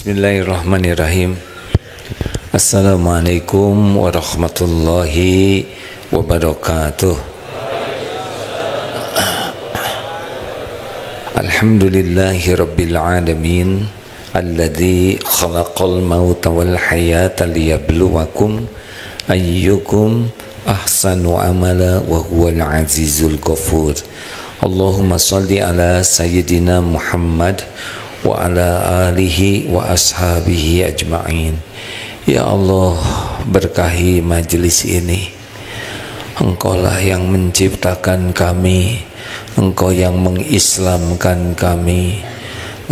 Bismillahirrahmanirrahim. Assalamualaikum warahmatullahi wabarakatuh. Alhamdulillahi rabbil alamin, alladzi khalaqal mauta wal hayata liyabluwakum ayyukum ahsanu amala wa huwal azizul ghafur. Allahumma salli ala sayyidina Muhammad wa ala alihi wa ashabihi ajma'in. Ya Allah, berkahi majelis ini. Engkaulah yang menciptakan kami, Engkau yang mengislamkan kami,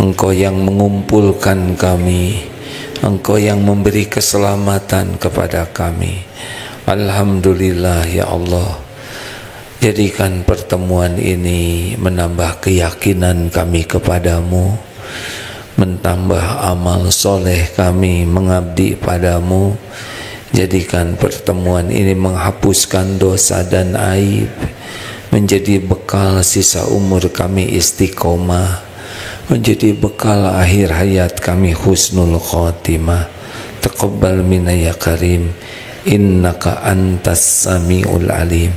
Engkau yang mengumpulkan kami, Engkau yang memberi keselamatan kepada kami. Alhamdulillah ya Allah, jadikan pertemuan ini menambah keyakinan kami kepadamu, mentambah amal soleh kami mengabdi padamu. Jadikan pertemuan ini menghapuskan dosa dan aib, menjadi bekal sisa umur kami istiqomah, menjadi bekal akhir hayat kami husnul khotimah. Taqabbal minna ya karim, innaka antas samiul alim.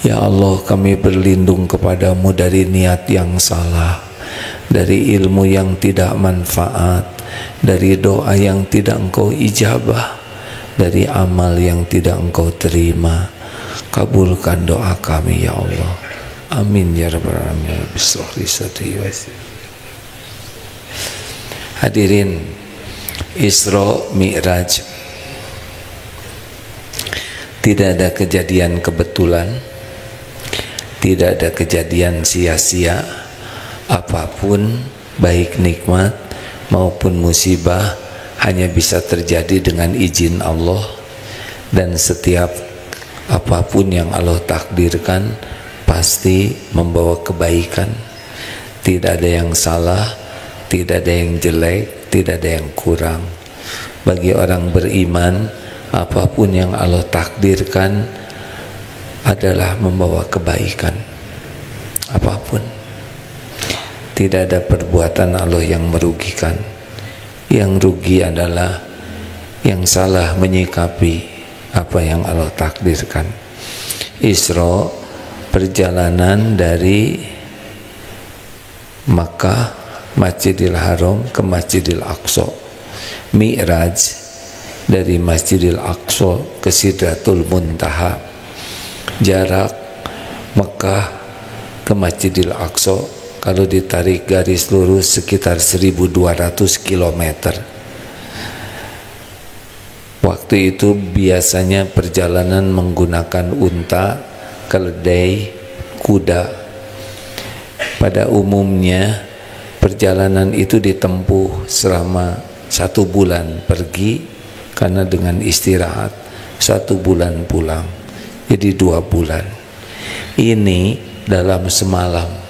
Ya Allah, kami berlindung kepadamu dari niat yang salah, dari ilmu yang tidak manfaat, dari doa yang tidak engkau ijabah, dari amal yang tidak engkau terima. Kabulkan doa kami ya Allah, amin ya rabbal alamin. Hadirin, Isra Mi'raj tidak ada kejadian kebetulan, tidak ada kejadian sia-sia. Apapun, baik nikmat maupun musibah, hanya bisa terjadi dengan izin Allah. Dan setiap apapun yang Allah takdirkan pasti membawa kebaikan. Tidak ada yang salah, tidak ada yang jelek, tidak ada yang kurang. Bagi orang beriman, apapun yang Allah takdirkan adalah membawa kebaikan. Apapun, tidak ada perbuatan Allah yang merugikan. Yang rugi adalah yang salah menyikapi apa yang Allah takdirkan. Isra, perjalanan dari Makkah, Masjidil Haram ke Masjidil Aqsa. Mi'raj, dari Masjidil Aqsa ke Sidratul Muntaha. Jarak Mekah ke Masjidil Aqsa kalau ditarik garis lurus sekitar 1200 km. Waktu itu biasanya perjalanan menggunakan unta, keledai, kuda. Pada umumnya perjalanan itu ditempuh selama 1 bulan pergi, karena dengan istirahat 1 bulan pulang, jadi 2 bulan. Ini dalam semalam.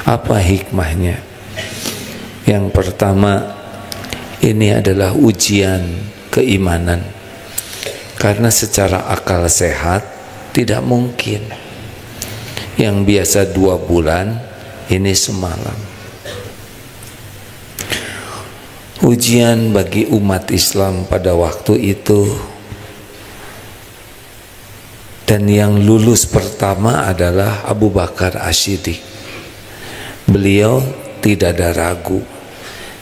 Apa hikmahnya? Yang pertama, ini adalah ujian keimanan, karena secara akal sehat tidak mungkin yang biasa 2 bulan ini semalam. Ujian bagi umat Islam pada waktu itu. Dan yang lulus pertama adalah Abu Bakar As-Siddiq. Beliau tidak ada ragu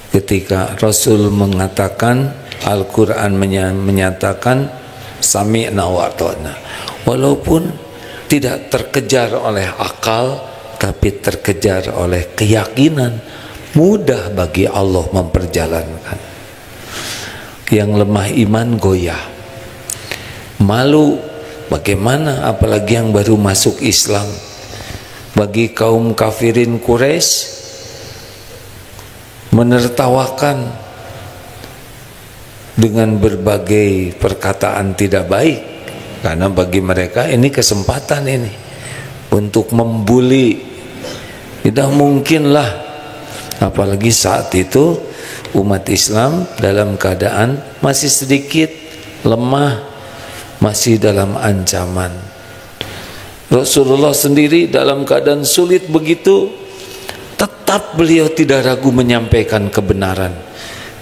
ketika Rasul mengatakan, Al-Quran menyatakan sami'na wa ata'na. Walaupun tidak terkejar oleh akal, tapi terkejar oleh keyakinan. Mudah bagi Allah memperjalankan. Yang lemah iman goyah, malu. Bagaimana apalagi yang baru masuk Islam? Bagi kaum kafirin Quraisy menertawakan dengan berbagai perkataan tidak baik, karena bagi mereka ini kesempatan ini untuk membuli. Tidak mungkinlah, apalagi saat itu umat Islam dalam keadaan masih sedikit lemah, masih dalam ancaman. Rasulullah sendiri dalam keadaan sulit begitu, tetap tetap beliau tidak ragu menyampaikan kebenaran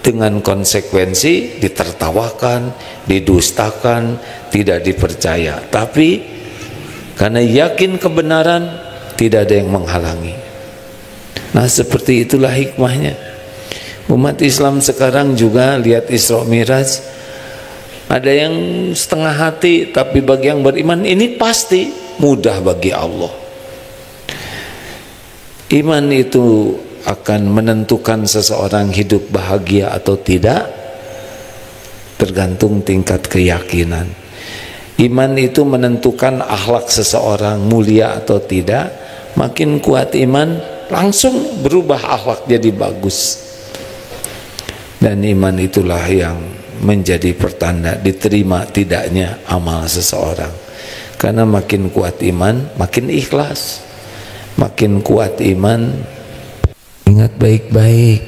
dengan konsekuensi ditertawakan, didustakan, tidak dipercaya. Tapi karena yakin kebenaran, tidak ada yang menghalangi. Nah, seperti itulah hikmahnya. Umat Islam sekarang juga lihat Isra Miraj, ada yang setengah hati, tapi bagi yang beriman ini pasti mudah bagi Allah. Iman itu akan menentukan seseorang hidup bahagia atau tidak, tergantung tingkat keyakinan. Iman itu menentukan akhlak seseorang mulia atau tidak. Makin kuat iman, langsung berubah akhlak jadi bagus. Dan iman itulah yang menjadi pertanda diterima tidaknya amal seseorang. Karena makin kuat iman, makin ikhlas. Makin kuat iman, ingat baik-baik,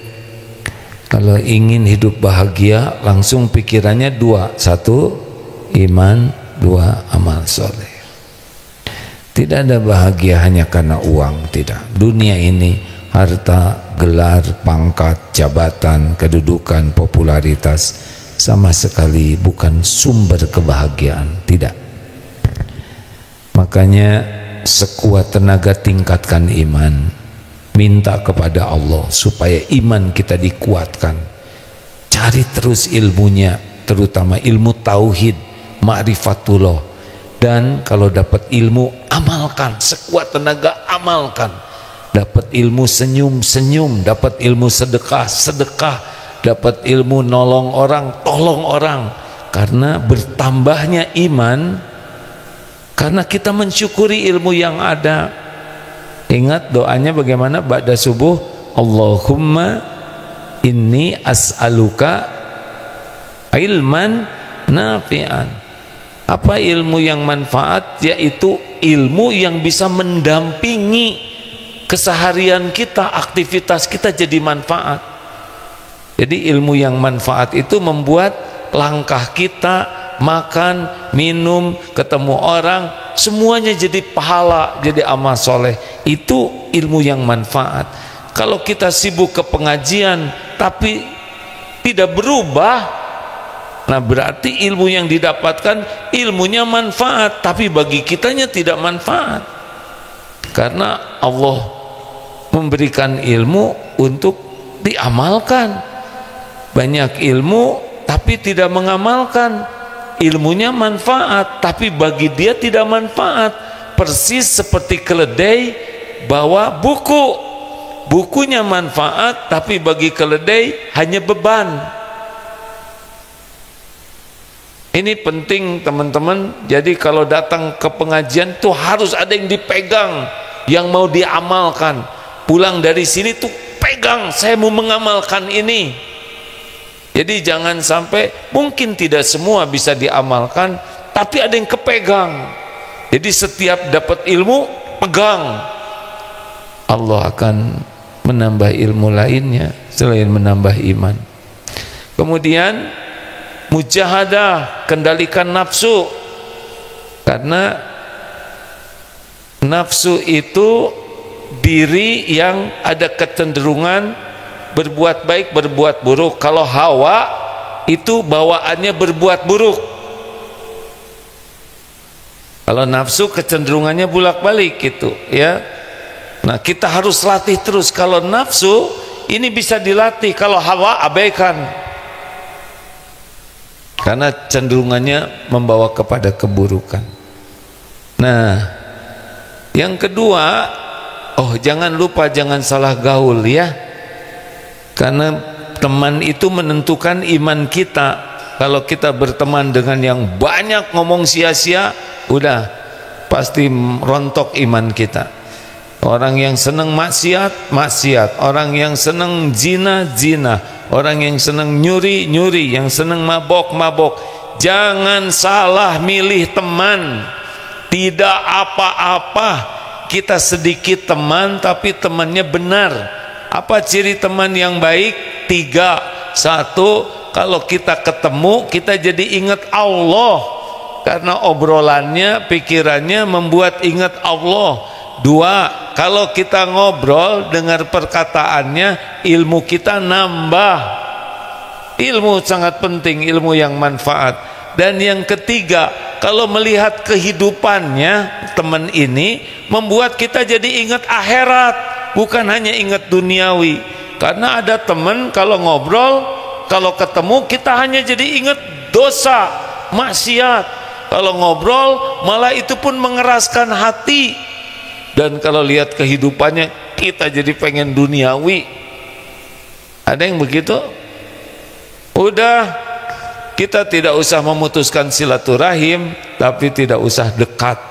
kalau ingin hidup bahagia langsung pikirannya dua, satu iman, dua amal soleh. Tidak ada bahagia hanya karena uang, tidak. Dunia ini harta, gelar, pangkat, jabatan, kedudukan, popularitas sama sekali bukan sumber kebahagiaan, tidak. Makanya sekuat tenaga tingkatkan iman, minta kepada Allah supaya iman kita dikuatkan. Cari terus ilmunya, terutama ilmu tauhid, ma'rifatullah. Dan kalau dapat ilmu, amalkan, sekuat tenaga amalkan. Dapat ilmu senyum, dapat ilmu sedekah, dapat ilmu nolong orang, tolong orang. Karena bertambahnya iman, karena kita mensyukuri ilmu yang ada. Ingat doanya bagaimana ba'da subuh, Allahumma inni as'aluka ilman nafi'an. Apa ilmu yang manfaat? Yaitu ilmu yang bisa mendampingi keseharian kita, aktivitas kita jadi manfaat. Jadi ilmu yang manfaat itu membuat langkah kita, makan, minum, ketemu orang, semuanya jadi pahala, jadi amal soleh. Itu ilmu yang manfaat. Kalau kita sibuk ke pengajian tapi tidak berubah, nah berarti ilmu yang didapatkan ilmunya manfaat, tapi bagi kitanya tidak manfaat. Karena Allah memberikan ilmu untuk diamalkan. Banyak ilmu tapi tidak mengamalkan. Ilmunya manfaat, tapi bagi dia tidak manfaat. Persis seperti keledai bawa buku, bukunya manfaat, tapi bagi keledai hanya beban. Ini penting teman-teman. Jadi kalau datang ke pengajian tuh harus ada yang dipegang, yang mau diamalkan. Pulang dari sini tuh pegang, saya mau mengamalkan ini. Jadi jangan sampai, mungkin tidak semua bisa diamalkan, tapi ada yang kepegang. Jadi setiap dapat ilmu, pegang. Allah akan menambah ilmu lainnya selain menambah iman. Kemudian mujahadah, kendalikan nafsu. Karena nafsu itu diri yang ada kecenderungan berbuat baik, berbuat buruk. Kalau hawa itu bawaannya berbuat buruk. Kalau nafsu kecenderungannya bolak-balik gitu ya. Nah, kita harus latih terus. Kalau nafsu ini bisa dilatih, kalau hawa abaikan. Karena cenderungannya membawa kepada keburukan. Nah, yang kedua, jangan lupa, jangan salah gaul ya. Karena teman itu menentukan iman kita. Kalau kita berteman dengan yang banyak ngomong sia-sia, udah pasti rontok iman kita. Orang yang senang maksiat, maksiat. Orang yang senang zina, zina. Orang yang senang nyuri, nyuri. Yang senang mabok, mabok. Jangan salah milih teman. Tidak apa-apa kita sedikit teman, tapi temannya benar. Apa ciri teman yang baik? 3. 1, kalau kita ketemu kita jadi ingat Allah, karena obrolannya, pikirannya membuat ingat Allah. 2, kalau kita ngobrol, dengar perkataannya, ilmu kita nambah. Ilmu sangat penting, ilmu yang manfaat. Dan yang ketiga, kalau melihat kehidupannya teman ini, membuat kita jadi ingat akhirat, bukan hanya ingat duniawi. Karena ada teman kalau ngobrol, kalau ketemu kita hanya jadi ingat dosa, maksiat. Kalau ngobrol malah itu pun mengeraskan hati. Dan kalau lihat kehidupannya, kita jadi pengen duniawi. Ada yang begitu? Udah, kita tidak usah memutuskan silaturahim, tapi tidak usah dekat.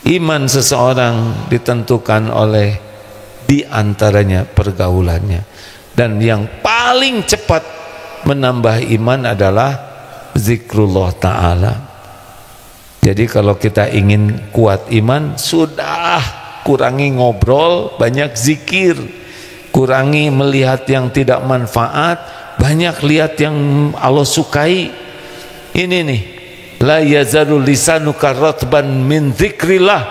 Iman seseorang ditentukan oleh diantaranya pergaulannya. Dan yang paling cepat menambah iman adalah zikrullah ta'ala. Jadi kalau kita ingin kuat iman, sudah kurangi ngobrol, banyak zikir. Kurangi melihat yang tidak manfaat, banyak lihat yang Allah sukai. Ini nih, la yazalul lisanuka ratban min dzikrillah.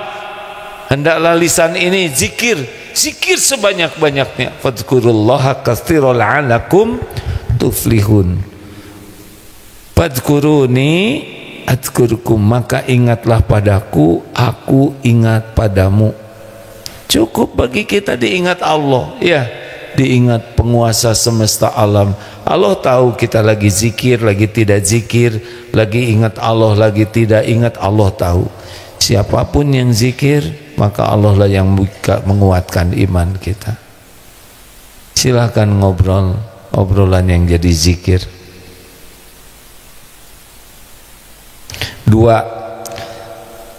Hendaklah lisan ini zikir, zikir sebanyak-banyaknya. Fadhkurullaha katsiran la'allakum tuflihun. Fadhkuruni adzkurkum, maka ingatlah padaku, aku ingat padamu. Cukup bagi kita diingat Allah, ya, diingat penguasa semesta alam. Allah tahu kita lagi zikir, lagi tidak zikir, lagi ingat Allah, lagi tidak ingat, Allah tahu. Siapapun yang zikir, maka Allah lah yang menguatkan iman kita. Silahkan ngobrol, obrolan yang jadi zikir. Dua,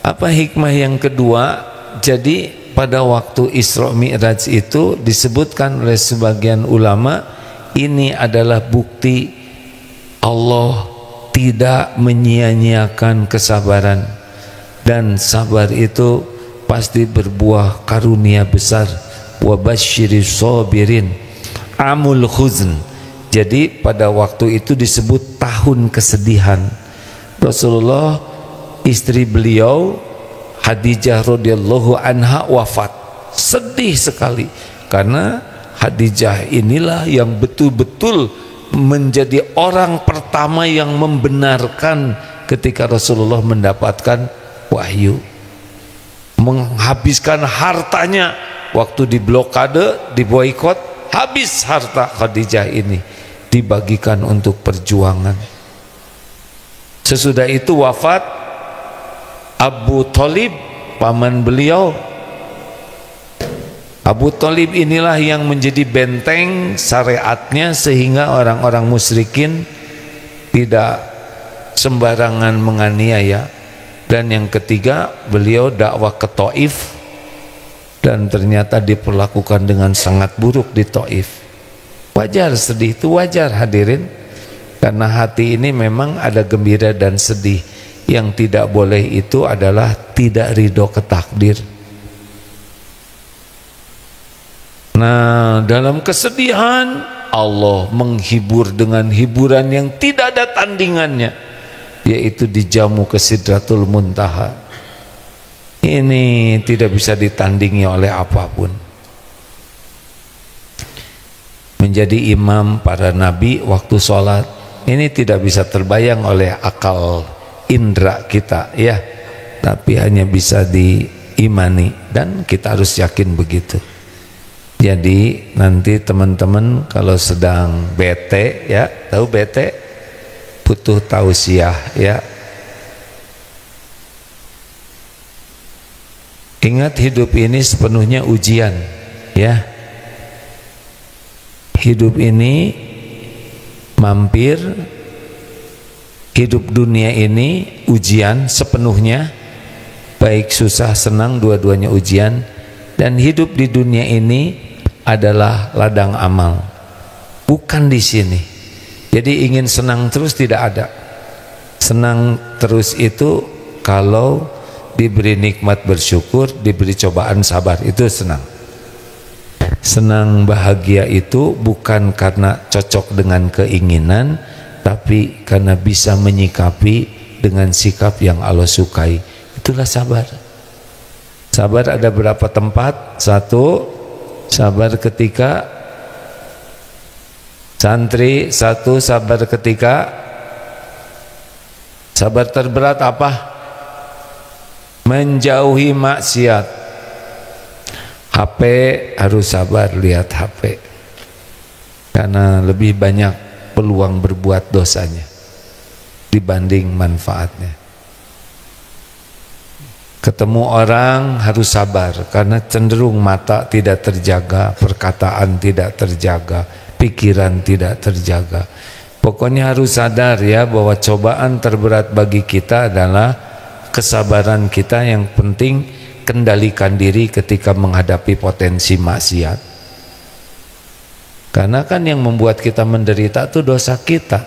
apa hikmah yang kedua? Jadi pada waktu Isra Mi'raj itu disebutkan oleh sebagian ulama, ini adalah bukti Allah tidak menyia-nyiakan kesabaran, dan sabar itu pasti berbuah karunia besar. Wa basyiris sabirin amul khuzn. Jadi pada waktu itu disebut tahun kesedihan. Rasulullah, istri beliau Khadijah radhiyallahu anha wafat. Sedih sekali karena Khadijah inilah yang betul-betul menjadi orang pertama yang membenarkan ketika Rasulullah mendapatkan wahyu. Menghabiskan hartanya waktu di blokade, di boikot, habis harta Khadijah ini dibagikan untuk perjuangan. Sesudah itu wafat Abu Thalib, paman beliau. Abu Thalib inilah yang menjadi benteng syariatnya sehingga orang-orang musyrikin tidak sembarangan menganiaya. Dan yang ketiga, beliau dakwah ke Taif dan ternyata diperlakukan dengan sangat buruk di Taif. Wajar sedih, itu wajar hadirin, karena hati ini memang ada gembira dan sedih. Yang tidak boleh itu adalah tidak ridho ke takdir. Nah, dalam kesedihan Allah menghibur dengan hiburan yang tidak ada tandingannya, yaitu dijamu ke Sidratul Muntaha. Ini tidak bisa ditandingi oleh apapun. Menjadi imam para nabi waktu sholat, ini tidak bisa terbayang oleh akal indra kita, ya, tapi hanya bisa diimani dan kita harus yakin begitu. Jadi nanti teman-teman kalau sedang bete, ya, tahu bete, butuh tausiah, ya. Ingat hidup ini sepenuhnya ujian, ya. Hidup ini mampir. Hidup dunia ini ujian sepenuhnya, baik susah senang dua-duanya ujian. Dan hidup di dunia ini adalah ladang amal, bukan di sini. Jadi ingin senang terus tidak ada. Senang terus itu kalau diberi nikmat bersyukur, diberi cobaan sabar, itu senang. Senang bahagia itu bukan karena cocok dengan keinginan, tapi karena bisa menyikapi dengan sikap yang Allah sukai. Itulah sabar. Sabar ada berapa tempat? Satu, sabar ketika santri. Satu, sabar ketika sabar terberat apa? Menjauhi maksiat. HP harus sabar lihat HP, karena lebih banyak peluang berbuat dosanya dibanding manfaatnya. Ketemu orang harus sabar, karena cenderung mata tidak terjaga, perkataan tidak terjaga, pikiran tidak terjaga. Pokoknya harus sadar ya, bahwa cobaan terberat bagi kita adalah kesabaran kita. Yang penting kendalikan diri ketika menghadapi potensi maksiat, karena kan yang membuat kita menderita itu dosa kita.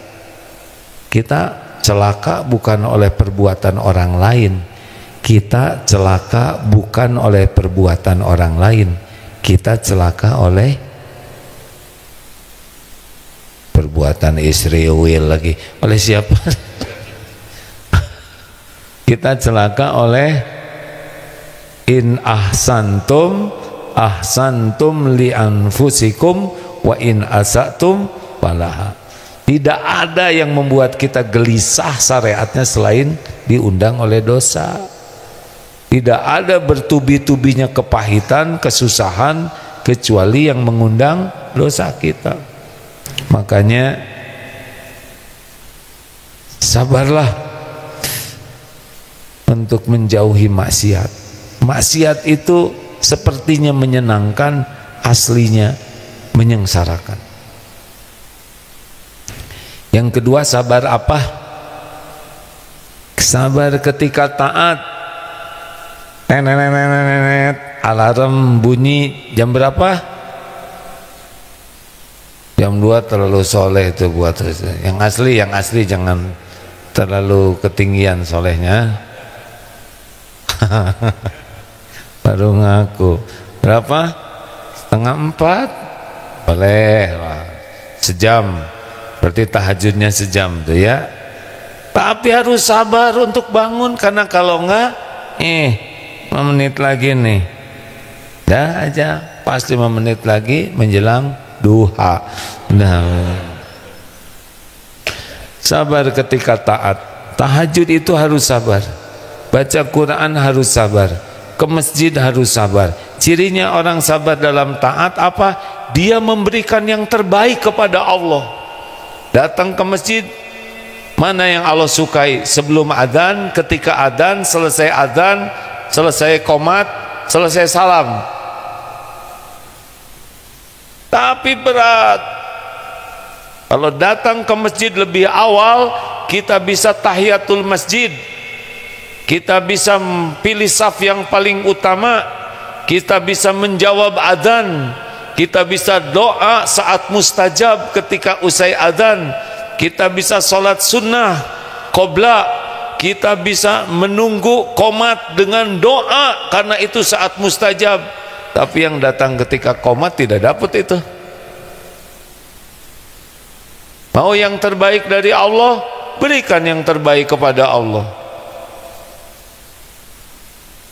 Kita celaka bukan oleh perbuatan orang lain, kita celaka bukan oleh perbuatan orang lain, kita celaka oleh perbuatan Israel lagi. Oleh siapa? Kita celaka oleh in ahsantum ahsantum li anfusikum wa in asatum falaha. Tidak ada yang membuat kita gelisah syariatnya selain diundang oleh dosa. Tidak ada bertubi-tubinya kepahitan, kesusahan, kecuali yang mengundang dosa kita. Makanya sabarlah untuk menjauhi maksiat. Maksiat itu sepertinya menyenangkan, aslinya menyengsarakan. Yang kedua, sabar apa? Sabar ketika taat. Alarm bunyi jam berapa? Jam 2 terlalu soleh itu buat yang asli jangan terlalu ketinggian solehnya. Baru ngaku berapa? 3:30 boleh lah. Sejam, berarti tahajudnya sejam tuh ya. Tapi harus sabar untuk bangun, karena kalau enggak 5 menit lagi nih, dah aja pas 5 menit lagi menjelang duha. Nah, sabar ketika taat. Tahajud itu harus sabar, baca Quran harus sabar, ke masjid harus sabar. Cirinya orang sabar dalam taat apa? Dia memberikan yang terbaik kepada Allah. Datang ke masjid, mana yang Allah sukai? Sebelum adzan, ketika adzan, selesai adzan, selesai qomat, selesai salam. Tapi berat kalau datang ke masjid lebih awal, kita bisa tahiyatul masjid, kita bisa pilih saf yang paling utama, kita bisa menjawab adzan, kita bisa doa saat mustajab ketika usai adzan, kita bisa sholat sunnah qobla, kita bisa menunggu qomat dengan doa karena itu saat mustajab. Tapi yang datang ketika qomat tidak dapat itu. Mau yang terbaik dari Allah, berikan yang terbaik kepada Allah.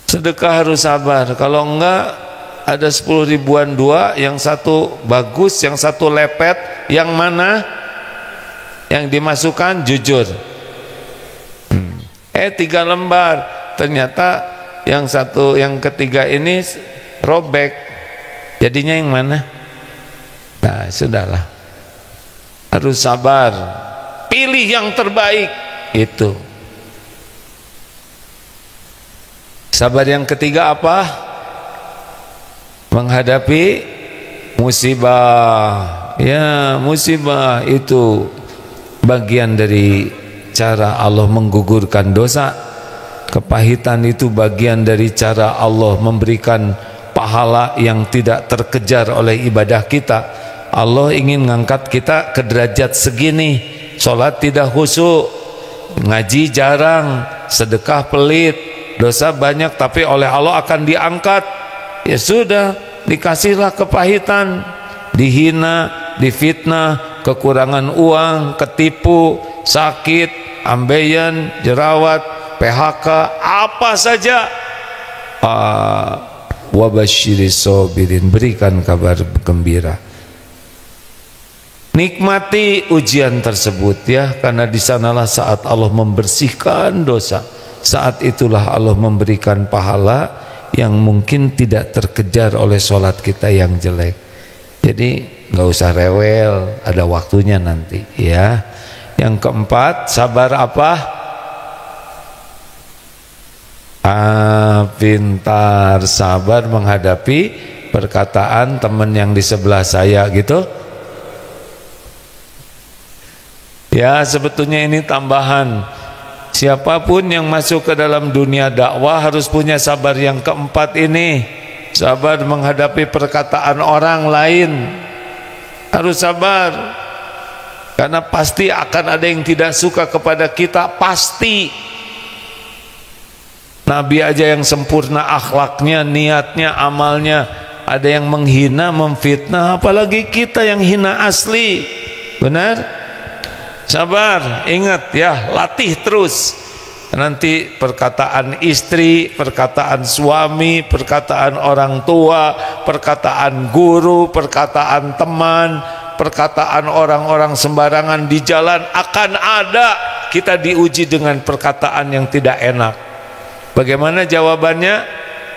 Sedekah harus sabar. Kalau enggak, ada 10 ribuan dua, yang satu bagus, yang satu lepet. Yang mana? Yang dimasukkan jujur. 3 lembar, ternyata yang satu, yang ketiga ini robek. Jadinya yang mana? Nah, sudahlah, harus sabar, pilih yang terbaik. Itu sabar. Yang ketiga apa? Menghadapi musibah. Ya, musibah itu bagian dari cara Allah menggugurkan dosa. Kepahitan itu bagian dari cara Allah memberikan pahala yang tidak terkejar oleh ibadah kita. Allah ingin ngangkat kita ke derajat segini. Sholat tidak khusyuk, ngaji jarang, sedekah pelit, dosa banyak, tapi oleh Allah akan diangkat. Ya sudah, dikasihlah kepahitan, dihina, difitnah, kekurangan uang, ketipu, sakit, ambeien, jerawat, PHK, apa saja. wabasyiris sabirin, berikan kabar gembira. Nikmati ujian tersebut ya, karena di sanalah saat Allah membersihkan dosa. Saat itulah Allah memberikan pahala yang mungkin tidak terkejar oleh sholat kita yang jelek. Jadi nggak usah rewel, ada waktunya nanti ya. Yang keempat, sabar apa? Pintar, sabar menghadapi perkataan teman yang di sebelah saya gitu. Ya, sebetulnya ini tambahan. Siapapun yang masuk ke dalam dunia dakwah harus punya sabar yang keempat ini. Sabar menghadapi perkataan orang lain. Harus sabar. Karena pasti akan ada yang tidak suka kepada kita, pasti. Nabi aja yang sempurna akhlaknya, niatnya, amalnya, ada yang menghina, memfitnah, apalagi kita yang hina asli. Benar? Sabar, ingat ya, latih terus. Nanti perkataan istri, perkataan suami, perkataan orang tua, perkataan guru, perkataan teman, perkataan orang-orang sembarangan di jalan, akan ada kita diuji dengan perkataan yang tidak enak. Bagaimana jawabannya?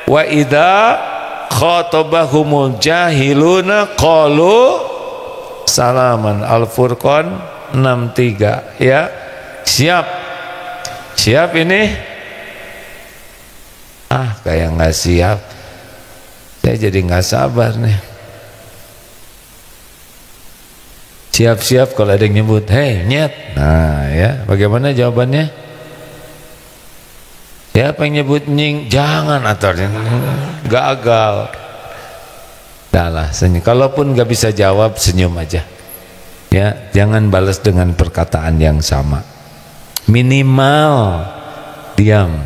Wa idza khatabahumul jahiluna qalu salaman. Al-Furqan 63 ya. Siap ini? Kayak nggak siap. Saya jadi nggak sabar nih. Siap-siap kalau ada yang nyebut, hei nyet. Nah ya, bagaimana jawabannya? Siapa yang nyebut nying? Jangan, atau gagal. Dah lah, senyum. Kalaupun nggak bisa jawab, senyum aja. Ya, jangan balas dengan perkataan yang sama. Minimal diam.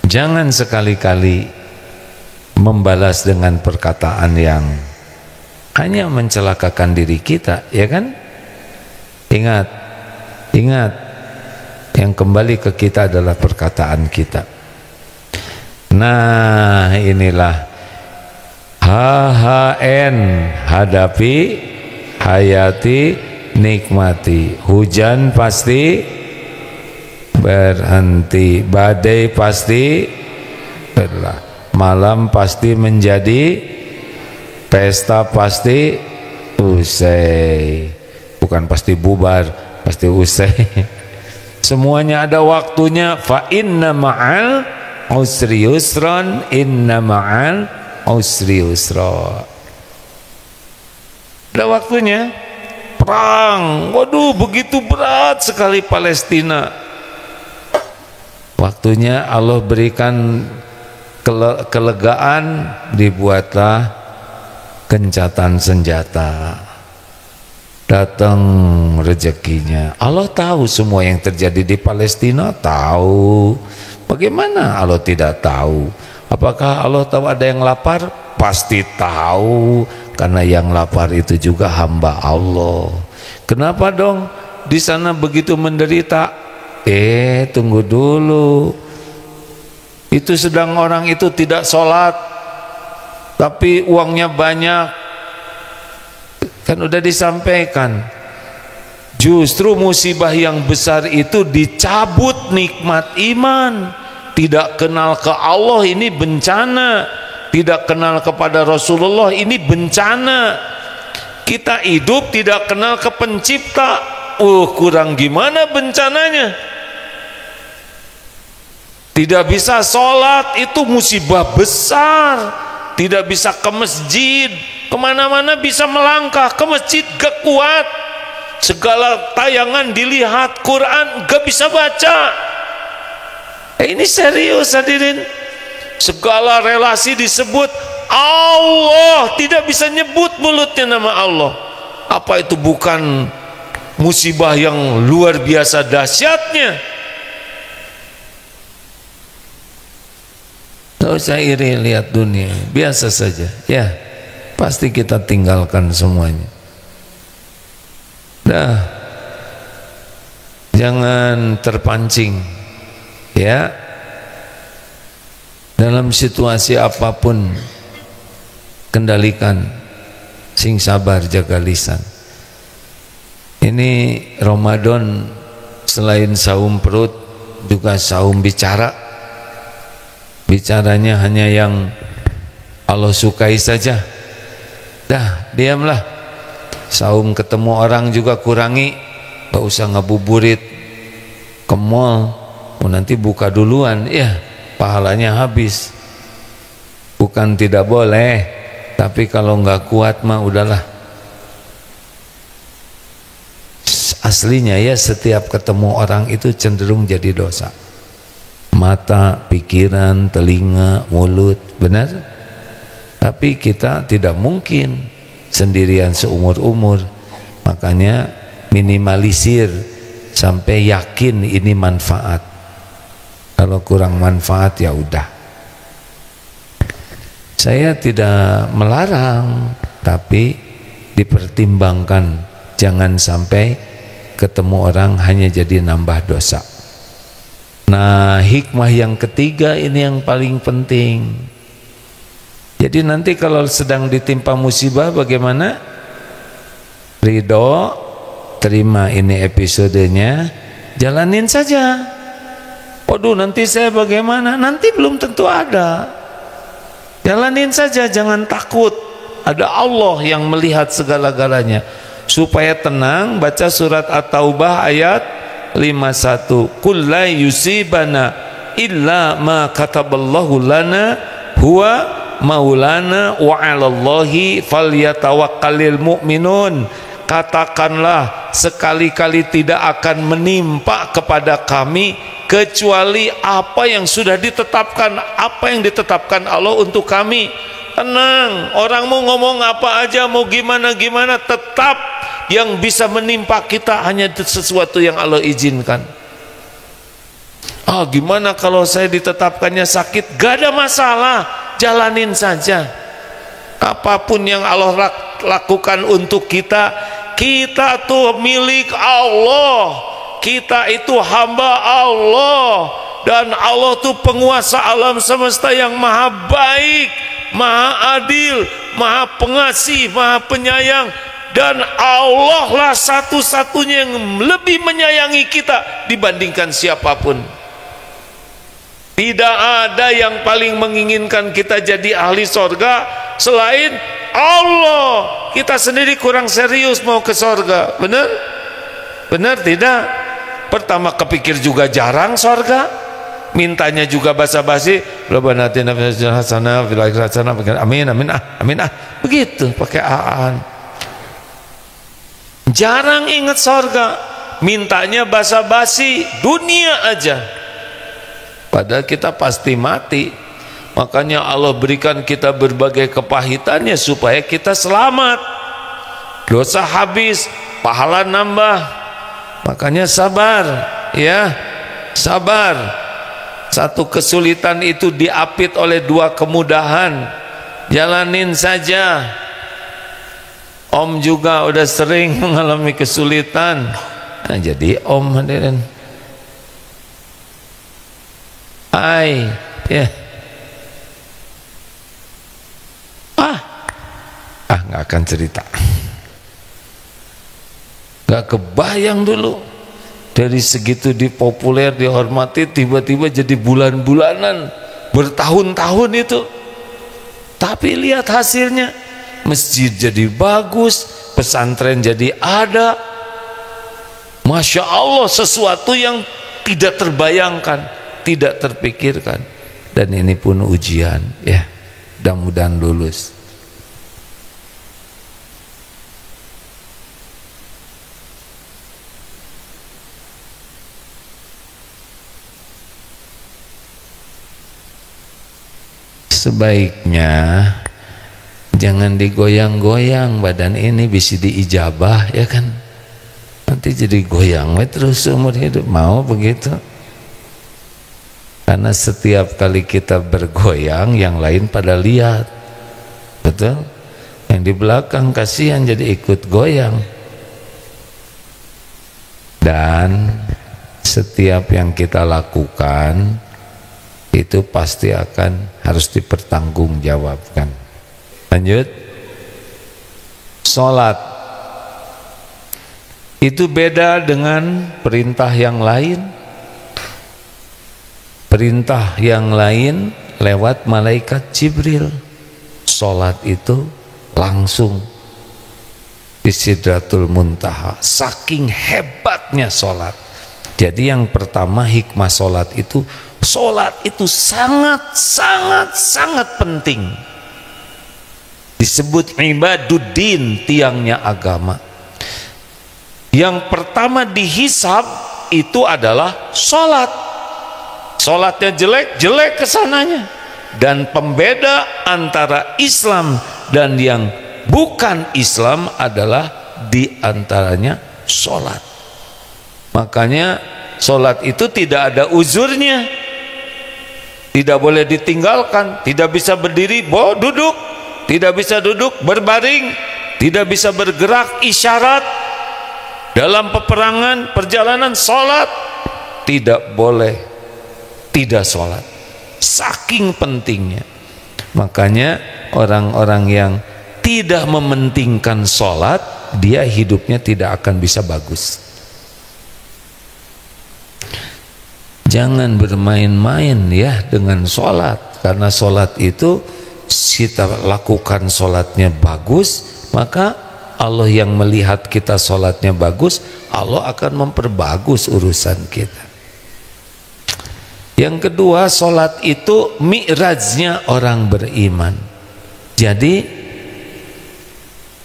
Jangan sekali-kali membalas dengan perkataan yang hanya mencelakakan diri kita, ya kan? Ingat, yang kembali ke kita adalah perkataan kita. Nah, inilah HHN, hadapi, hayati, nikmati. Hujan pasti berhenti, badai pasti berlalu, malam pasti menjadi, pesta pasti usai, bukan pasti bubar, pasti usai. Semuanya ada waktunya. Fa inna ma'al usri yusran, inna ma'al usri yusra. Ada waktunya. Perang, waduh begitu berat sekali Palestina. Waktunya Allah berikan kelegaan, dibuatlah gencatan senjata. Datang rezekinya. Allah tahu semua yang terjadi di Palestina, tahu. Bagaimana Allah tidak tahu? Apakah Allah tahu ada yang lapar? Pasti tahu, karena yang lapar itu juga hamba Allah. Kenapa dong di sana begitu menderita? Tunggu dulu. Itu sedang orang itu tidak sholat, tapi uangnya banyak. Kan udah disampaikan. Justru musibah yang besar itu dicabut nikmat iman. Tidak kenal ke Allah, ini bencana. Tidak kenal kepada Rasulullah, ini bencana. Kita hidup tidak kenal ke pencipta. Kurang gimana bencananya? Tidak bisa sholat, itu musibah besar. Tidak bisa ke masjid, kemana-mana bisa melangkah, ke masjid gak kuat. Segala tayangan dilihat, Quran gak bisa baca. Ini serius hadirin. Segala relasi disebut Allah, tidak bisa nyebut mulutnya nama Allah. Apa itu bukan musibah yang luar biasa dahsyatnya? Tidak usah iri lihat dunia, biasa saja. Ya, pasti kita tinggalkan semuanya. Jangan terpancing, ya. Dalam situasi apapun kendalikan, sing sabar, jaga lisan. Ini Ramadan selain saum perut juga saum bicara. Bicaranya hanya yang Allah sukai saja. Dah, diamlah. Saum ketemu orang juga kurangi, gak usah ngabuburit ke mall, nanti buka duluan, ya pahalanya habis. Bukan tidak boleh, tapi kalau nggak kuat mah udahlah. Aslinya ya setiap ketemu orang itu cenderung jadi dosa. Mata, pikiran, telinga, mulut, benar? Tapi kita tidak mungkin sendirian seumur-umur. Makanya minimalisir sampai yakin ini manfaat. Kalau kurang manfaat ya udah. Saya tidak melarang, tapi dipertimbangkan, jangan sampai ketemu orang hanya jadi nambah dosa. Nah, hikmah yang ketiga ini yang paling penting. Jadi nanti kalau sedang ditimpa musibah bagaimana? Ridho, terima ini episodenya, jalanin saja. Waduh, nanti saya bagaimana? Nanti belum tentu ada. Jalanin saja, jangan takut. Ada Allah yang melihat segala-galanya. Supaya tenang, baca surat At-Taubah ayat 51. Qul la yusibana illa ma kataballahu lana huwa maulana wa 'alallahi falyatawakkalul mu'minun. Katakanlah, sekali-kali tidak akan menimpa kepada kami kecuali apa yang sudah ditetapkan, apa yang ditetapkan Allah untuk kami. Tenang, orang mau ngomong apa aja, mau gimana-gimana, tetap yang bisa menimpa kita hanya sesuatu yang Allah izinkan. Gimana kalau saya ditetapkannya sakit? Gak ada masalah, jalanin saja. Apapun yang Allah lakukan untuk kita, kita tuh milik Allah, kita itu hamba Allah, dan Allah tuh penguasa alam semesta yang maha baik, maha adil, maha pengasih, maha penyayang. Dan Allah lah satu-satunya yang lebih menyayangi kita dibandingkan siapapun. Tidak ada yang paling menginginkan kita jadi ahli sorga selain Allah. Kita sendiri kurang serius mau ke sorga, benar? Benar tidak? Pertama kepikir juga jarang sorga, mintanya juga basa-basi, Rabbana atina fid dunya hasanah wa fil akhirati hasanah, amin amin amin begitu pakai aan. Jarang ingat sorga, mintanya basa-basi, dunia aja. Padahal kita pasti mati. Makanya Allah berikan kita berbagai kepahitannya supaya kita selamat. Dosa habis, pahala nambah. Makanya sabar, ya, sabar. Satu kesulitan itu diapit oleh dua kemudahan. Jalanin saja. Om juga udah sering mengalami kesulitan. Nah, jadi om hadirin. Ya. Nggak akan cerita. Nggak kebayang dulu. Dari segitu dipopuler, dihormati, tiba-tiba jadi bulan-bulanan, bertahun-tahun itu. Tapi lihat hasilnya. Masjid jadi bagus, pesantren jadi ada. Masya Allah, sesuatu yang tidak terbayangkan, tidak terpikirkan. Dan ini pun ujian, ya, mudah-mudahan lulus. Sebaiknya jangan digoyang-goyang, badan ini bisa diijabah, ya kan? Nanti jadi goyang terus seumur hidup, mau begitu? Karena setiap kali kita bergoyang, yang lain pada lihat, betul? Yang di belakang kasihan jadi ikut goyang. Dan setiap yang kita lakukan itu pasti akan harus dipertanggungjawabkan. Lanjut. Sholat itu beda dengan perintah yang lain. Perintah yang lain lewat malaikat Jibril. Sholat itu langsung di Sidratul Muntaha. Saking hebatnya sholat. Jadi yang pertama hikmah sholat itu sangat penting. Disebut ibaduddin, tiangnya agama. Yang pertama dihisab itu adalah sholat. Sholatnya jelek kesananya. Dan pembeda antara Islam dan yang bukan Islam adalah diantaranya sholat. Makanya sholat itu tidak ada uzurnya, tidak boleh ditinggalkan, tidak bisa berdiri, duduk, tidak bisa duduk, berbaring, tidak bisa bergerak, isyarat. Dalam peperangan, perjalanan, sholat tidak boleh tidak sholat, saking pentingnya. Makanya orang-orang yang tidak mementingkan sholat, dia hidupnya tidak akan bisa bagus. Jangan bermain-main ya dengan sholat, karena sholat itu kita lakukan sholatnya bagus, maka Allah yang melihat kita sholatnya bagus, Allah akan memperbagus urusan kita. Yang kedua, sholat itu mi'rajnya orang beriman. Jadi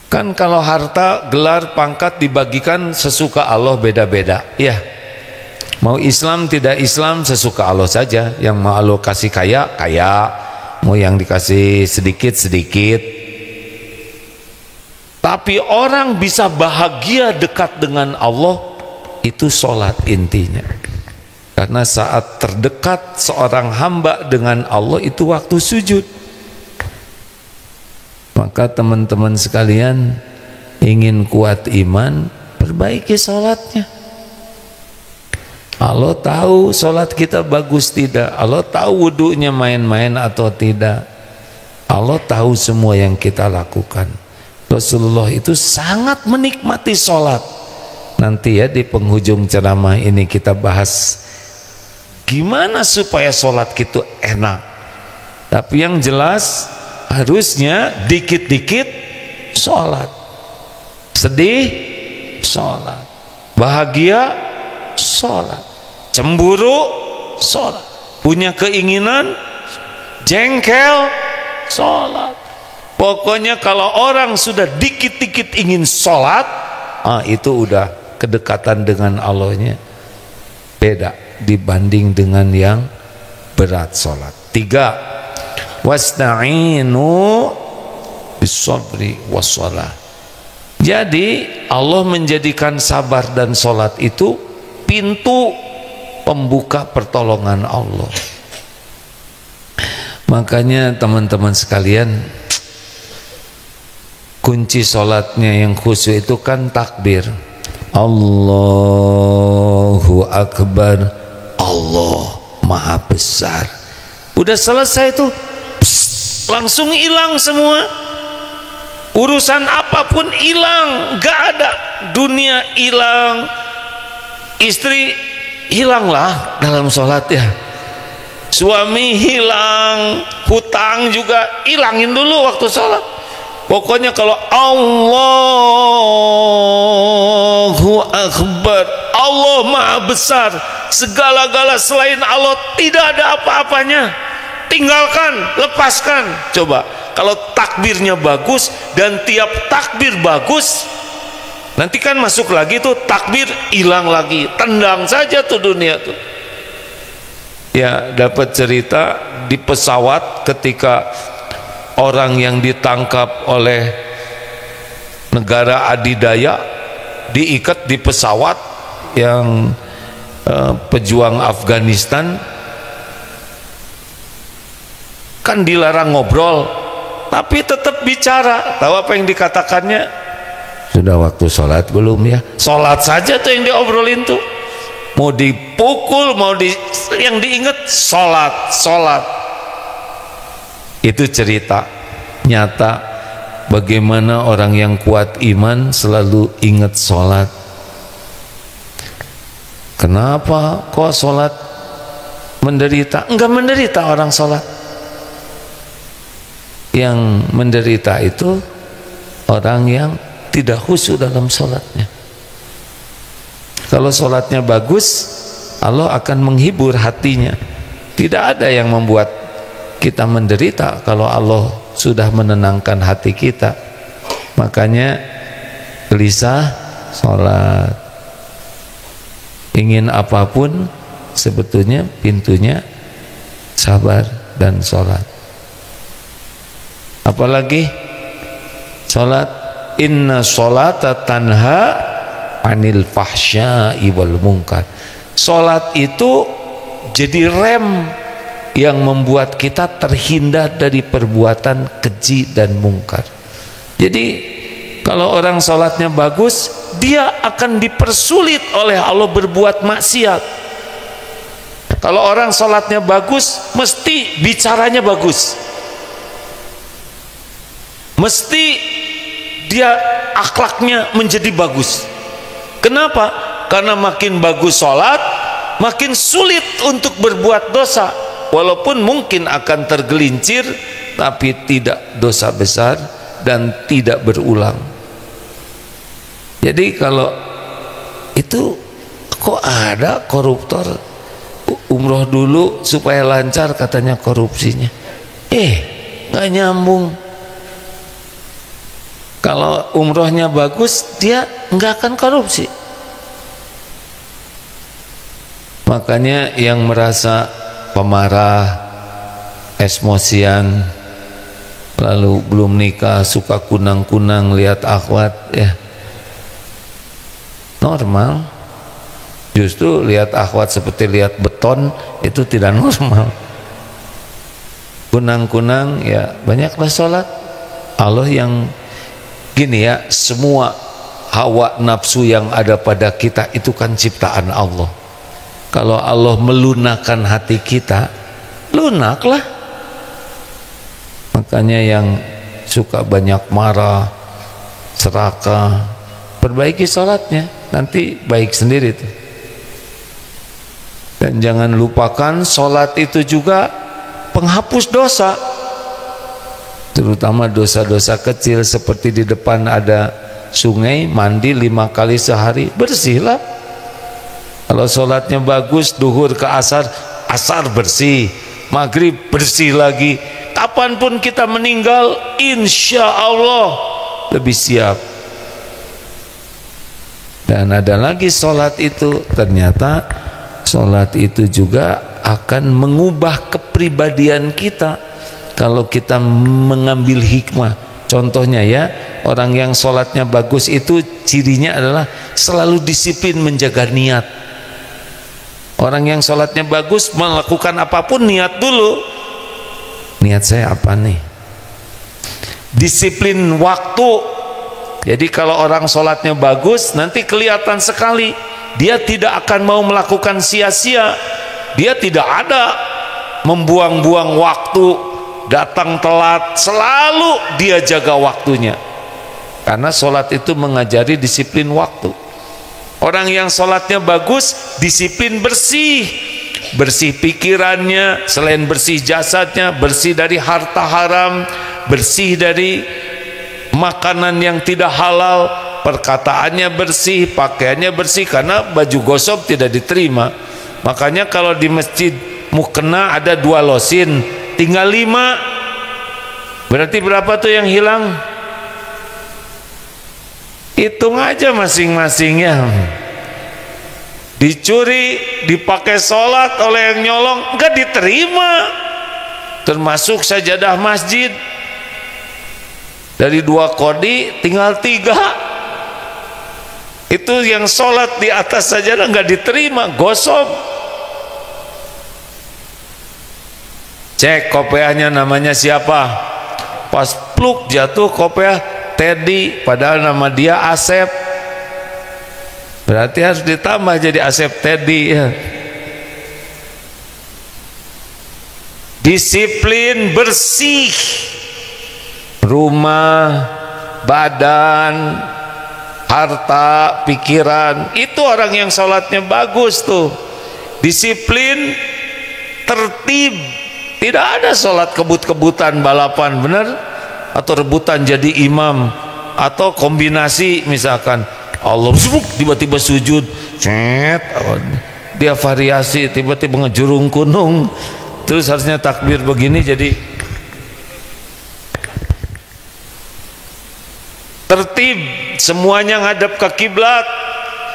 kan kalau harta, gelar, pangkat dibagikan sesuka Allah, beda-beda ya. Mau Islam tidak Islam sesuka Allah saja. Yang mau Allah kasih kaya, mau yang dikasih sedikit. Tapi orang bisa bahagia dekat dengan Allah itu sholat intinya. Karena saat terdekat seorang hamba dengan Allah itu waktu sujud. Maka teman-teman sekalian, ingin kuat iman, perbaiki sholatnya. Allah tahu sholat kita bagus tidak, Allah tahu wudunya main-main atau tidak, Allah tahu semua yang kita lakukan. Rasulullah itu sangat menikmati sholat. Nanti ya di penghujung ceramah ini kita bahas gimana supaya sholat kita enak. Tapi yang jelas harusnya dikit-dikit sholat, sedih sholat, bahagia sholat, cemburu sholat, punya keinginan jengkel sholat. Pokoknya kalau orang sudah dikit-dikit ingin sholat, itu udah kedekatan dengan Allahnya beda dibanding dengan yang berat sholat. 3, wasta'inu bis-sabri was-shalah. Jadi Allah menjadikan sabar dan sholat itu pintu pembuka pertolongan Allah. Makanya teman-teman sekalian, kunci sholatnya yang khusyuk itu kan takbir. Allahu Akbar, Allah Maha Besar. Udah selesai itu, langsung hilang semua. Urusan apapun hilang, gak ada. Dunia hilang, istri hilanglah dalam sholat ya. Suami hilang, hutang juga hilangin dulu waktu sholat. Pokoknya kalau Allahu Akbar, Allah Maha Besar, segala-gala selain Allah tidak ada apa-apanya, tinggalkan, lepaskan. Coba kalau takbirnya bagus dan tiap takbir bagus, nanti kan masuk lagi tuh takbir, hilang lagi, tendang saja tuh dunia tuh. Ya, dapat cerita di pesawat ketika orang yang ditangkap oleh negara adidaya diikat di pesawat yang pejuang Afghanistan, kan dilarang ngobrol tapi tetap bicara. Tahu apa yang dikatakannya? Sudah waktu sholat belum ya? Sholat saja tuh yang diobrolin tuh. mau dipukul, yang diingat sholat, sholat. Itu cerita nyata bagaimana orang yang kuat iman selalu ingat sholat. Kenapa kok sholat menderita? Enggak menderita orang sholat. Yang menderita itu orang yang tidak khusyuk dalam sholatnya. Kalau sholatnya bagus, Allah akan menghibur hatinya. Tidak ada yang membuat kita menderita kalau Allah sudah menenangkan hati kita. Makanya gelisah sholat. Ingin apapun sebetulnya pintunya sabar dan sholat. Apalagi sholat, inna sholata tanha anil fahsya'i wal munkar. Sholat itu jadi rem yang membuat kita terhindar dari perbuatan keji dan mungkar. Jadi kalau orang sholatnya bagus, dia akan dipersulit oleh Allah berbuat maksiat. Kalau orang sholatnya bagus, mesti bicaranya bagus, mesti dia akhlaknya menjadi bagus. Kenapa? Karena makin bagus sholat, makin sulit untuk berbuat dosa. Walaupun mungkin akan tergelincir, tapi tidak dosa besar dan tidak berulang. Jadi kalau itu, kok ada koruptor umroh dulu supaya lancar katanya korupsinya, nggak nyambung. Kalau umrohnya bagus, dia nggak akan korupsi. Makanya yang merasa pemarah, emosian, lalu belum nikah suka kunang-kunang lihat akhwat, ya normal. Justru lihat akhwat seperti lihat beton itu tidak normal. Kunang-kunang, ya banyaklah sholat. Allah yang gini ya, semua hawa nafsu yang ada pada kita itu kan ciptaan Allah. Kalau Allah melunakkan hati kita, lunaklah. Makanya yang suka banyak marah, serakah, perbaiki sholatnya, nanti baik sendiri tuh. Dan jangan lupakan sholat itu juga penghapus dosa, terutama dosa-dosa kecil. Seperti di depan ada sungai, mandi 5 kali sehari, bersihlah. Kalau sholatnya bagus, duhur ke asar, asar bersih, maghrib bersih lagi. Kapanpun kita meninggal, insya Allah lebih siap. Dan ada lagi sholat itu, ternyata sholat itu juga akan mengubah kepribadian kita kalau kita mengambil hikmah. Contohnya ya, orang yang sholatnya bagus itu cirinya adalah selalu disiplin menjaga niat. Orang yang sholatnya bagus, melakukan apapun niat dulu. Niat saya apa nih? Disiplin waktu. Jadi kalau orang sholatnya bagus, nanti kelihatan sekali dia tidak akan mau melakukan sia-sia. Dia tidak ada membuang-buang waktu, datang telat, selalu dia jaga waktunya. Karena sholat itu mengajari disiplin waktu. Orang yang sholatnya bagus, disiplin bersih, bersih pikirannya, selain bersih jasadnya, bersih dari harta haram, bersih dari makanan yang tidak halal, perkataannya bersih, pakaiannya bersih, karena baju gosok tidak diterima. Makanya kalau di masjid mukena ada 2 losin, tinggal 5, berarti berapa tuh yang hilang? Hitung aja masing-masingnya. Dicuri, dipakai sholat oleh yang nyolong, enggak diterima. Termasuk sajadah masjid, dari 2 kodi tinggal 3. Itu yang sholat di atas sajadah enggak diterima, gosok. Cek kopiahnya namanya siapa, pas pluk jatuh kopiah Teddy, padahal nama dia Asep. Berarti harus ditambah jadi Asep Teddy ya. Disiplin bersih rumah, badan, harta, pikiran. Itu orang yang sholatnya bagus tuh. Disiplin, tertib. Tidak ada sholat kebut-kebutan balapan, benar? Atau rebutan jadi imam, atau kombinasi misalkan Allah tiba-tiba sujud, dia variasi tiba-tiba ngejurung kunung, terus harusnya takbir begini jadi tertib, semuanya ngadep ke kiblat,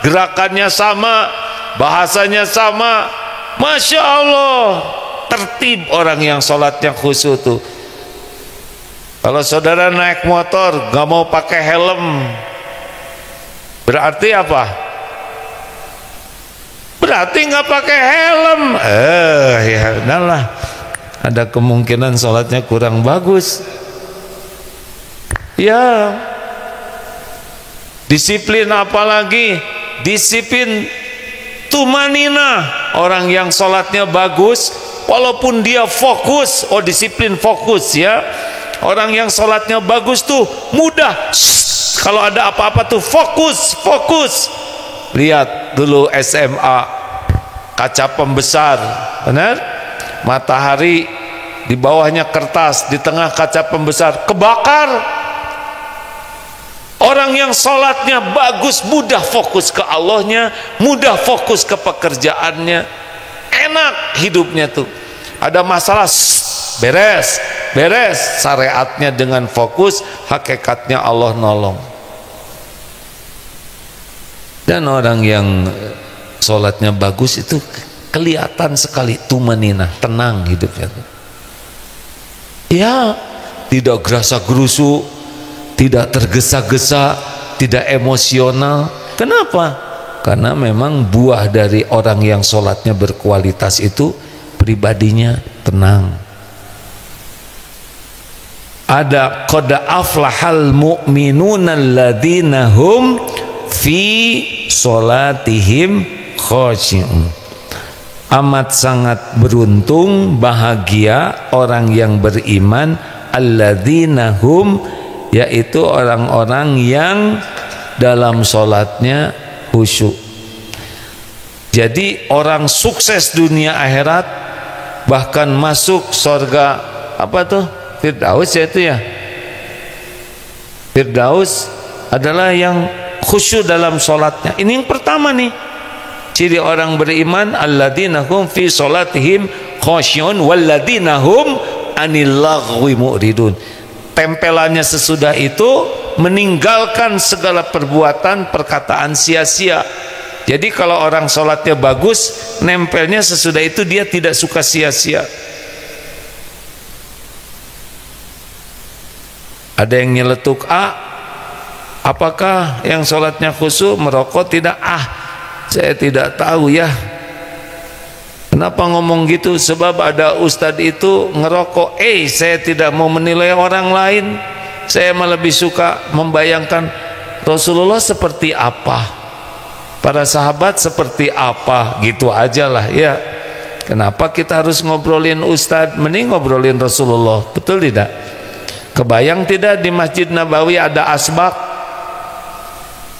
gerakannya sama, bahasanya sama, Masya Allah, tertib orang yang sholatnya khusyuk tuh. Kalau saudara naik motor gak mau pakai helm, berarti apa? Berarti nggak pakai helm. Ya udahlah, ada kemungkinan sholatnya kurang bagus. Ya, disiplin apalagi? Disiplin tumanina. Orang yang sholatnya bagus, walaupun dia fokus, oh disiplin fokus ya. Orang yang sholatnya bagus tuh mudah. Kalau ada apa-apa tuh fokus, fokus. Lihat dulu SMA, kaca pembesar, benar? Matahari, di bawahnya kertas, di tengah kaca pembesar, kebakar. Orang yang sholatnya bagus, mudah fokus ke Allahnya, mudah fokus ke pekerjaannya, enak hidupnya tuh. Ada masalah, beres, beres. Syariatnya dengan fokus, hakikatnya Allah nolong. Dan orang yang sholatnya bagus itu kelihatan sekali tumanina, tenang hidupnya. Ya, tidak gerasa-gerusu, tidak tergesa-gesa, tidak emosional. Kenapa? Karena memang buah dari orang yang sholatnya berkualitas itu pribadinya tenang. Ada qad aflahal mu'minuna alladzina hum fi sholatihim khashi'un. Amat sangat beruntung, bahagia orang yang beriman, alladzina hum, yaitu orang-orang yang dalam sholatnya khusyuk. Jadi orang sukses dunia akhirat, bahkan masuk surga apa tuh? Firdaus ya itu ya. Firdaus adalah yang khusyuk dalam sholatnya. Ini yang pertama nih, ciri orang beriman, alladzina hum fi sholatihim khashi'un walladzina hum anil laghwi mu'ridun. Tempelannya sesudah itu meninggalkan segala perbuatan perkataan sia-sia. Jadi kalau orang sholatnya bagus, nempelnya sesudah itu dia tidak suka sia-sia. Ada yang nyeletuk, apakah yang sholatnya khusyuk merokok? Tidak. Saya tidak tahu ya. Kenapa ngomong gitu? Sebab ada ustadz itu ngerokok. Saya tidak mau menilai orang lain. Saya malah lebih suka membayangkan Rasulullah seperti apa, para sahabat seperti apa, gitu aja lah ya. Kenapa kita harus ngobrolin ustadz? Mending ngobrolin Rasulullah. Betul tidak? Kebayang tidak di Masjid Nabawi ada asbak?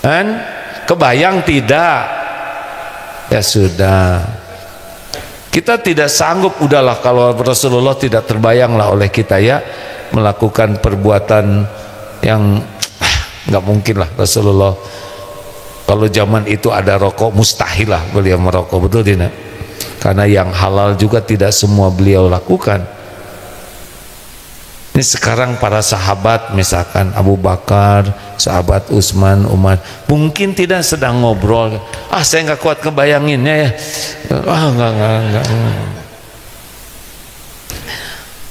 Kan? Kebayang tidak? Ya sudah, kita tidak sanggup, udahlah kalau Rasulullah tidak terbayanglah oleh kita ya melakukan perbuatan yang nggak mungkin lah Rasulullah. Kalau zaman itu ada rokok, mustahil lah beliau merokok, betul tidak? Karena yang halal juga tidak semua beliau lakukan. Ini sekarang para sahabat, misalkan Abu Bakar, sahabat Utsman, Umar, mungkin tidak sedang ngobrol. Saya nggak kuat kebayanginnya ya. Enggak.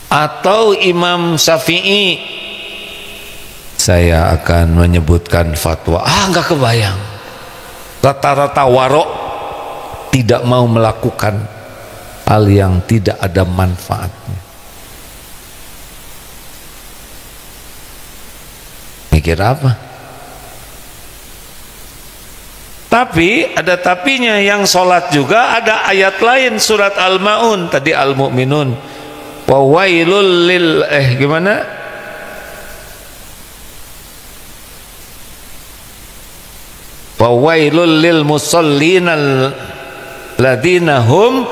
Atau Imam Syafi'i, saya akan menyebutkan fatwa. Nggak kebayang. Rata-rata warok tidak mau melakukan hal yang tidak ada manfaatnya. Mikir apa? Tapi ada tapinya, yang sholat juga ada ayat lain, surat Al-Maun tadi, Al-Mu'minun, wa wailul lil gimana? Wa wailul lil musallina alladzina hum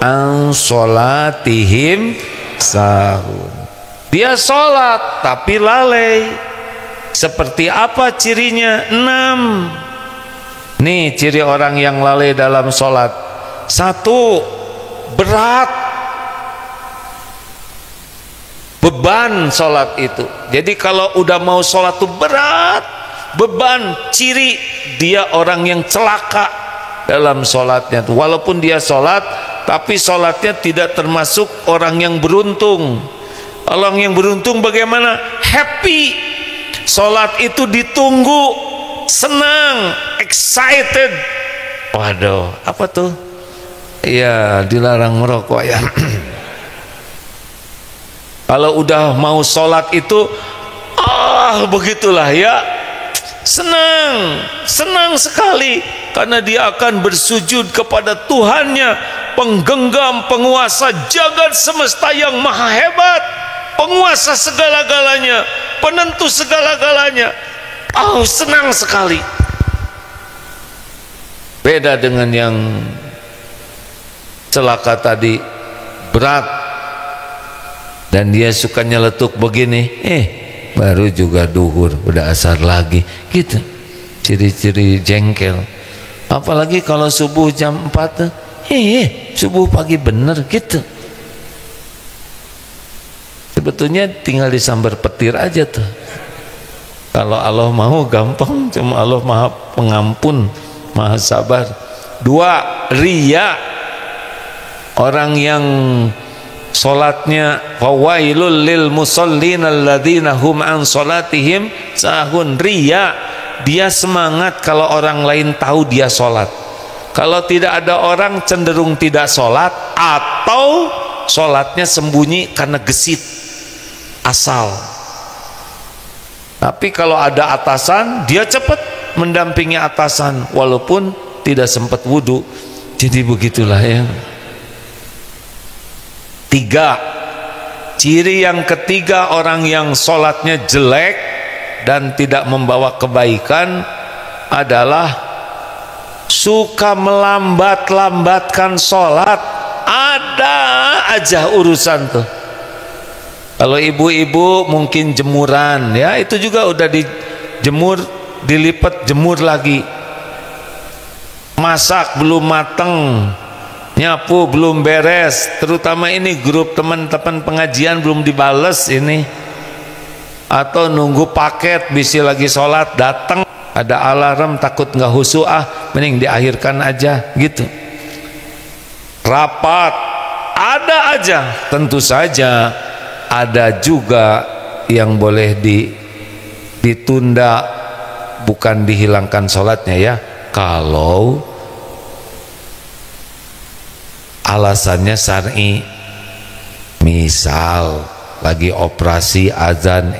an sholatihim sahun. Dia sholat tapi lalai. Seperti apa cirinya? 6. Nih ciri orang yang lalai dalam sholat. 1, berat, beban sholat itu. Jadi kalau udah mau sholat tuh berat, beban, ciri dia orang yang celaka dalam sholatnya. Walaupun dia sholat, tapi sholatnya tidak termasuk orang yang beruntung. Orang yang beruntung bagaimana? Happy. Sholat itu ditunggu, senang, excited. Waduh, apa tuh? Ya, dilarang merokok ya. Kalau udah mau sholat itu, begitulah ya, senang sekali, karena dia akan bersujud kepada Tuhannya, penggenggam, penguasa jagat semesta yang maha hebat, penguasa segala-galanya, penentu segala-galanya. Senang sekali. Beda dengan yang celaka tadi, berat, dan dia suka nyeletuk begini, baru juga duhur, udah asar lagi, gitu. Ciri-ciri jengkel. Apalagi kalau subuh jam 4, subuh pagi bener, gitu. Sebetulnya tinggal disambar petir aja tuh. Kalau Allah mau gampang, cuma Allah maha pengampun, maha sabar. 2, riya. Orang yang sholatnya fawailul lil musallin alladzina hum an sholatihim sahun. Riya, dia semangat kalau orang lain tahu dia sholat. Kalau tidak ada orang, cenderung tidak sholat, atau sholatnya sembunyi karena gesit, asal. Tapi kalau ada atasan, dia cepat mendampingi atasan walaupun tidak sempat wudhu. Jadi begitulah ya. 3, ciri yang ketiga orang yang sholatnya jelek dan tidak membawa kebaikan adalah suka melambat-lambatkan sholat. Ada aja urusan tuh. Kalau ibu-ibu mungkin jemuran, ya itu juga udah dijemur, dilipat, jemur lagi. Masak belum mateng, nyapu belum beres, terutama ini grup teman-teman pengajian belum dibales ini, atau nunggu paket bisi lagi sholat datang, ada alarm takut nggak khusyuk, mending diakhirkan aja gitu. Rapat ada aja. Tentu saja ada juga yang boleh ditunda, bukan dihilangkan sholatnya ya, kalau alasannya syar'i. Misal lagi operasi azan,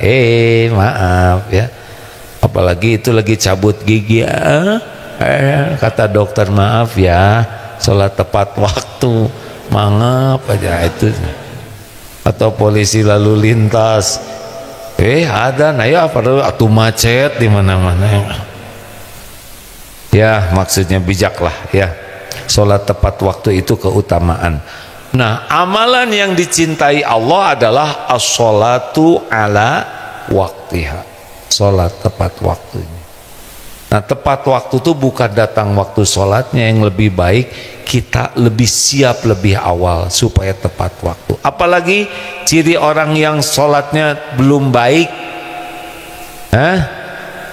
maaf ya, apalagi itu lagi cabut gigi, kata dokter maaf ya, sholat tepat waktu, maaf aja itu. Atau polisi lalu lintas, ada ayo apa atuh macet di mana-mana. Ya maksudnya bijaklah ya, sholat tepat waktu itu keutamaan. Nah, amalan yang dicintai Allah adalah as-sholatu ala waktiha, sholat tepat waktunya. Nah, tepat waktu itu bukan datang waktu sholatnya, yang lebih baik kita lebih siap lebih awal supaya tepat waktu. Apalagi ciri orang yang sholatnya belum baik,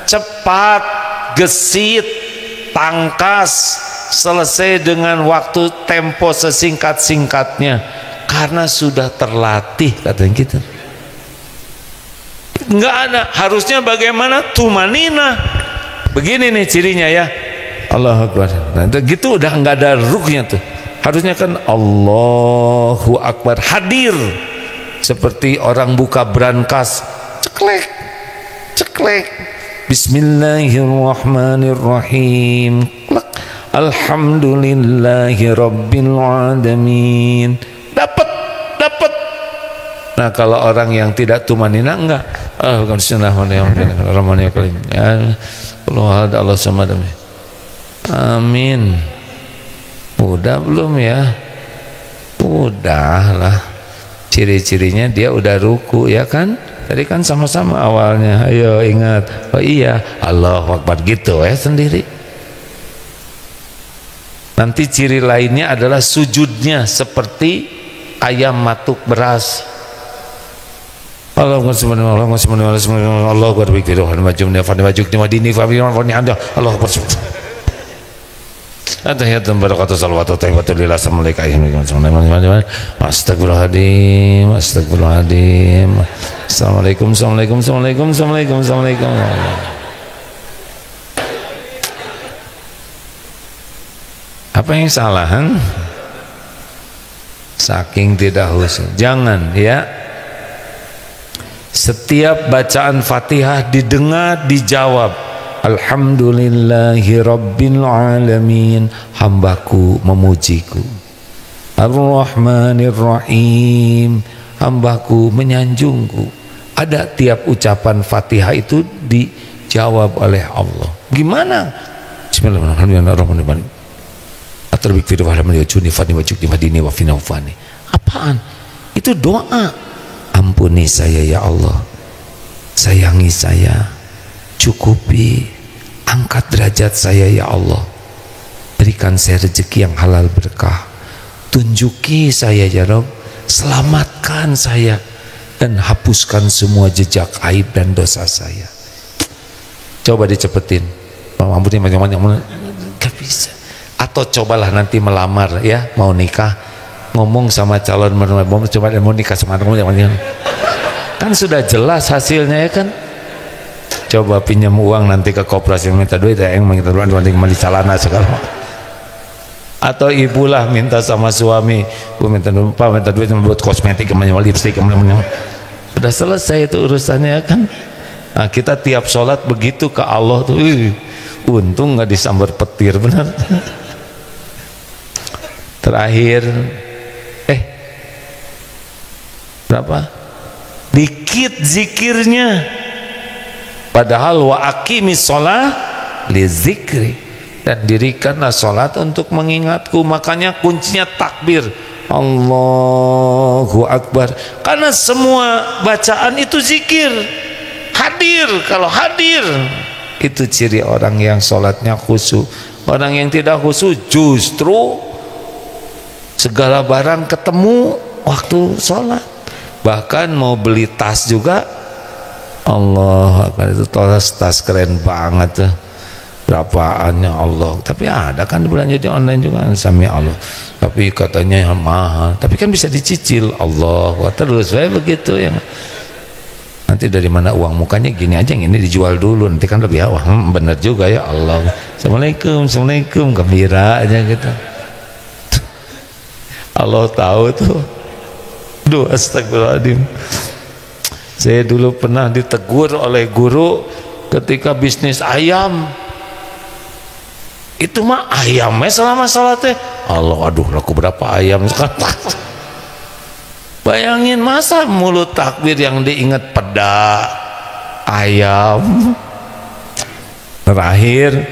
cepat, gesit, tangkas, selesai dengan waktu tempo sesingkat-singkatnya, karena sudah terlatih, katanya gitu. Enggak ada, harusnya bagaimana? Tumanina. Begini nih cirinya ya, Allahu Akbar. Nah gitu udah nggak ada ruknya tuh. Harusnya kan Allahu Akbar, hadir seperti orang buka brankas, ceklek, Bismillahirrahmanirrahim. plak. Alhamdulillahi rabbil alamin. Dapat. Nah, kalau orang yang tidak tumanina enggak. Bismillahirrahmanirrahim. Ya Allah samad. Amin. Udah belum ya? Udahlah. Ciri-cirinya dia udah ruku ya kan? Tadi kan sama-sama awalnya. Ayo ingat. Oh iya, Allahu Akbar gitu sendiri. Nanti ciri lainnya adalah sujudnya seperti ayam matuk beras. Allahu Akbar, Allahu Akbar, Allahu Akbar, Allahu Akbar. Atahiyatun barakatuh salawatu tayyibatu lillah assalamualaikum warahmatullahi wabarakatuh. Astagfirullahaladzim, astagfirullahaladzim. Assalamualaikum, assalamualaikum, assalamualaikum, assalamualaikum, assalamualaikum. Apa yang salah? Saking tidak khusyuk. Jangan ya. Setiap bacaan Fatihah didengar, dijawab. Alhamdulillahi rabbil alamin. Hambaku memujiku. Ar-Rahmanir Rahim. Hambaku menyanjungku. Ada tiap ucapan Fatihah itu dijawab oleh Allah. Gimana? Bismillahirrahmanirrahim. Apaan? Itu doa. Ampuni saya ya Allah, sayangi saya, cukupi, angkat derajat saya ya Allah, berikan saya rezeki yang halal berkah, tunjuki saya ya Rabb, selamatkan saya dan hapuskan semua jejak aib dan dosa saya. Coba dicepetin. Ampuni gak bisa. Atau cobalah nanti melamar ya, mau nikah, ngomong sama calon mertua, coba mau nikah sama kamu, kan sudah jelas hasilnya ya kan. Coba pinjam uang nanti ke koperasi minta duit, yang minta duit kembali calana segala. Atau ibulah minta sama suami, minta duit buat kosmetik, lipstik, sudah selesai itu urusannya ya kan. Nah, kita tiap sholat begitu ke Allah tuh, untung nggak disambar petir benar. Terakhir berapa? Dikit zikirnya, padahal wa aqimis sholah li zikri, dan dirikanlah sholat untuk mengingatku. Makanya kuncinya takbir, Allahu Akbar, karena semua bacaan itu zikir, hadir. Kalau hadir itu ciri orang yang sholatnya khusyuk. Orang yang tidak khusyuk justru segala barang ketemu waktu sholat. Bahkan mau beli tas juga, Allah Akbar, itu tas keren banget tuh, berapaannya Allah. Tapi ada kan belanja di online juga sami Allah, tapi katanya mahal, tapi kan bisa dicicil. Allah terus begitu ya. Nanti dari mana uang mukanya gini aja, yang ini dijual dulu, nanti kan lebih awal. Bener juga ya Allah. Assalamualaikum, assalamualaikum, gembira aja gitu. Allah tahu tuh. Duh, astagfirullahaladzim. Saya dulu pernah ditegur oleh guru ketika bisnis ayam. Itu mah ayamnya selama salatnya Allah, aduh laku berapa ayam sekarang. Bayangin, masa mulut takbir yang diingat peda ayam. Terakhir,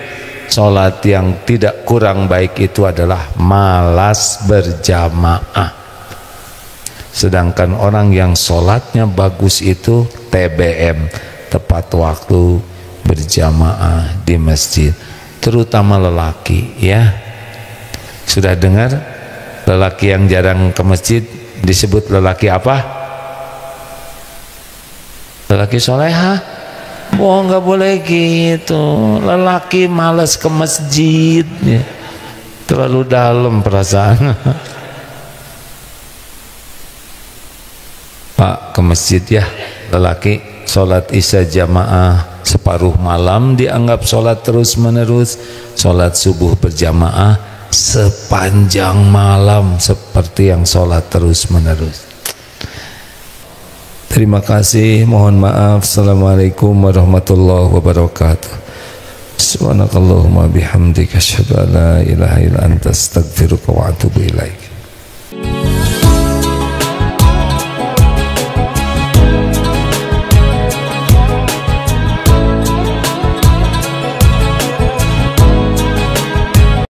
sholat yang tidak kurang baik itu adalah malas berjamaah. Sedangkan orang yang sholatnya bagus itu TBM, tepat waktu, berjamaah di masjid, terutama lelaki ya. Sudah dengar lelaki yang jarang ke masjid disebut lelaki apa? Lelaki soleha? Oh, nggak boleh gitu. Lelaki malas ke masjid ya. Terlalu dalam perasaan. Pak, ke masjid ya. Lelaki sholat isya jamaah separuh malam dianggap sholat terus menerus. Sholat subuh berjamaah sepanjang malam seperti yang sholat terus menerus. Terima kasih, mohon maaf. Assalamualaikum warahmatullahi wabarakatuh. Subhanakallahumma bihamdika asyhadu an la ilaha illa anta astaghfiruka wa atubu ilaik.